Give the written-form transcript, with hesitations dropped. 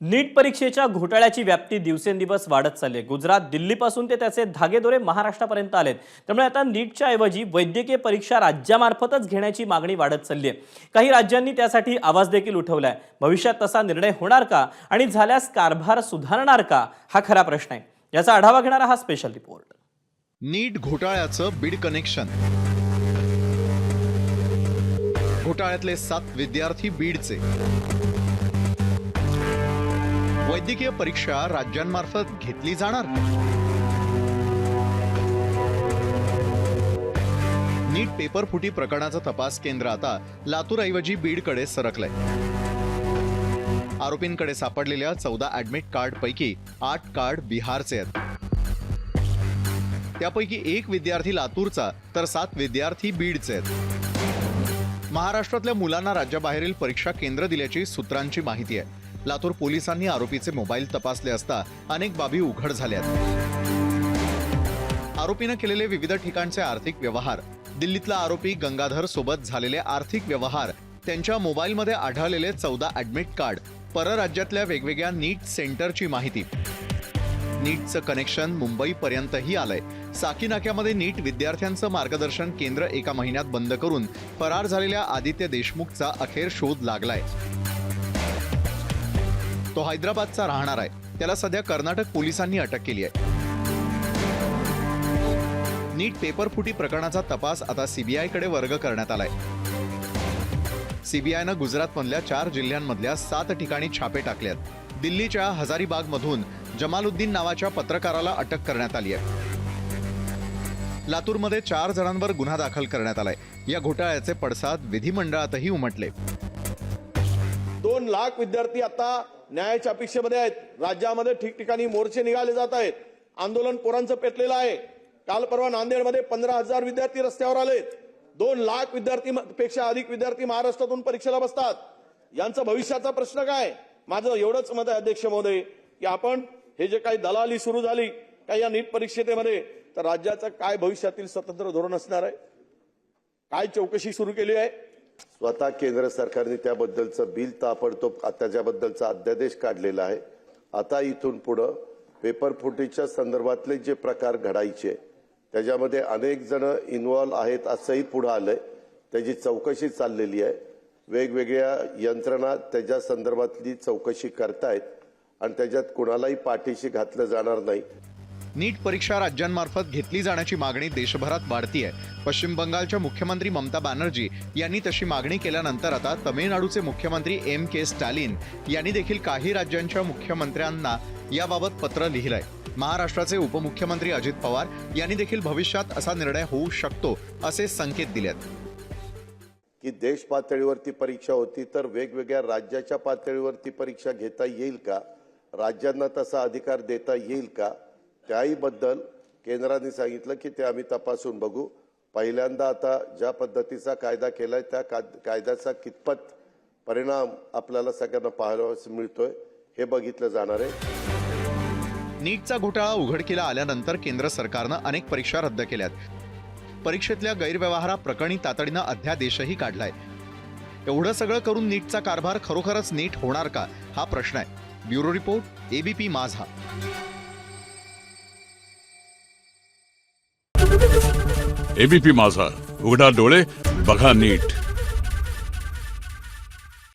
नीट परीक्षेच्या घोटाळ्याची व्याप्ती दिवसेंदिवस वाढत चालली आहे। गुजरात, दिल्लीपासून ते त्याचे धागेदोरे महाराष्ट्रापर्यंत आलेत। त्यामुळे आता नीटच्या ऐवजी वैद्यकीय परीक्षा राज्यामार्फतच घेण्याची मागणी वाढत चालली आहे। काही राज्यांनी त्यासाठी आवाज देखील उठवलाय। भविष्यात तसा निर्णय होणार का आणि झाल्यास कारभार सुधारणार का, हा खरा प्रश्न आहे। याचा आढावा घेणारा हा स्पेशल रिपोर्ट। नीट घोटाळ्याचं बीड कनेक्शन। घोटाळ्यातले 7 विद्यार्थी बीडचे। वैद्यकीय परीक्षा राज्यांमार्फत घेतली जाणार। नीट पेपर फुटी प्रकरणाचा तपास केंद्र आता लातूरऐवजी बीडकडे सरकलंय। आरोपींकडे सापडलेल्या 14 ऍडमिट कार्ड पैकी 8 कार्ड बिहारचे आहेत। त्यापैकी 1 विद्यार्थी लातूरचा तर 7 विद्यार्थी बीडचे आहेत। महाराष्ट्रातल्या मुलांना राज्याबाहेरील परीक्षा केंद्र दिल्याची सूत्रांची माहिती आहे। लातूर पोलिसांनी आरोपीचे मोबाईल तपासले असता अनेक बाबी उघड झाल्यात। आरोपीने केलेले विविध ठिकाणचे आर्थिक व्यवहार, दिल्लीतला आरोपी गंगाधर सोबत झालेले आर्थिक व्यवहार, त्यांच्या मोबाईलमध्ये आढळलेले 14 ऍडमिट कार्ड, परराज्यातल्या वेगवेगळ्या नीट सेंटरची माहिती। नीटचं कनेक्शन मुंबईपर्यंतही आलंय। साकी नाक्यामध्ये नीट विद्यार्थ्यांचं मार्गदर्शन केंद्र एका महिन्यात बंद करून फरार झालेल्या आदित्य देशमुखचा अखेर शोध लागलाय। तो हैदराबादचा राहणार आहे। त्याला सध्या कर्नाटक पोलिसांनी अटक केली आहे। नीट पेपर फुटी प्रकरणाचा तपास आता सीबीआयकडे वर्ग करण्यात आलाय। सीबीआयनं गुजरातमधल्या 4 जिल्ह्यांमधल्या 7 ठिकाणी छापे टाकलेत। दिल्लीच्या हजारीबागमधून जमालुद्दीन नावाच्या पत्रकाराला अटक करण्यात आली आहे। लातूरमध्ये 4 जणांवर गुन्हा दाखल करण्यात आलाय। या घोटाळ्याचे पडसाद विधिमंडळातही उमटले। 2 लाख विद्यार्थी आता न्यायाच्या अपेक्षेमध्ये आहेत। राज्यामध्ये ठिकठिकाणी मोर्चे निघाले जात आहेत। आंदोलन पोरांचं पेटलेलं आहे। काल परवा नांदेडमध्ये 15,000 विद्यार्थी रस्त्यावर आलेत। 2 लाख विद्यार्थीपेक्षा अधिक विद्यार्थी महाराष्ट्रातून परीक्षेला बसतात। यांचा भविष्याचा प्रश्न काय? माझं एवढंच मत आहे अध्यक्ष महोदय की आपण हे जे काही दलाली सुरू झाली काय या नीट परीक्षेमध्ये, तर राज्याचं काय भविष्यातील स्वतंत्र धोरण असणार आहे? काय चौकशी सुरू केली आहे? स्वतः केंद्र सरकारने त्याबद्दलचं बिल ताबडतोब त्याच्याबद्दलचा अध्यादेश काढलेला आहे। आता इथून पुढे पेपर फुटीच्या संदर्भातले जे प्रकार घडायचे त्याच्यामध्ये अनेक जण इन्व्हॉल्व आहेत असंही पुढे आलंय। त्याची चौकशी चाललेली आहे। वेगवेगळ्या यंत्रणा त्याच्या संदर्भातली चौकशी करतायत आणि त्याच्यात कुणालाही पाठीशी घातलं जाणार नाही। नीट परीक्षा राज्यांमार्फत घेतली जाण्याची मागणी देशभरात वाढतीये। पश्चिम बंगालच्या मुख्यमंत्री ममता बॅनर्जी यांनी तशी मागणी केल्यानंतर आता तमिळनाडूचे मुख्यमंत्री M.K. स्टॅलिन यांनी देखील काही राज्यांच्या मुख्यमंत्र्यांना याबाबत पत्र लिहिलंय। महाराष्ट्राचे उपमुख्यमंत्री अजित पवार यांनी देखील भविष्यात असा निर्णय होऊ शकतो असे संकेत दिलेत की देश पातळीवरती परीक्षा होती तर वेगवेगळ्या राज्याच्या पातळीवरती परीक्षा घेता येईल का, राज्यांना तसा अधिकार देता येईल का, त्याही बद्दल केंद्राने सांगितलं की ते आम्ही तपासून बघू। पहिल्यांदा आता ज्या पद्धतीचा कायदा केलाय त्या कायद्याचा कितपत परिणाम आपल्याला सगळ्यांना पाहायला मिळतोय हे बघितलं जाणार आहे। नीटचा घोटाळा उघडकीला आल्यानंतर केंद्र सरकारनं अनेक परीक्षा रद्द केल्यात। परीक्षेतल्या गैरव्यवहाराप्रकरणी तातडीनं अध्यादेशही काढलाय। एवढं सगळं करून नीटचा कारभार खरोखरच नीट होणार का, हा प्रश्न आहे। ब्युरो रिपोर्ट, ABP माझा। ABP माझा, उघडा डोळे बघा नीट।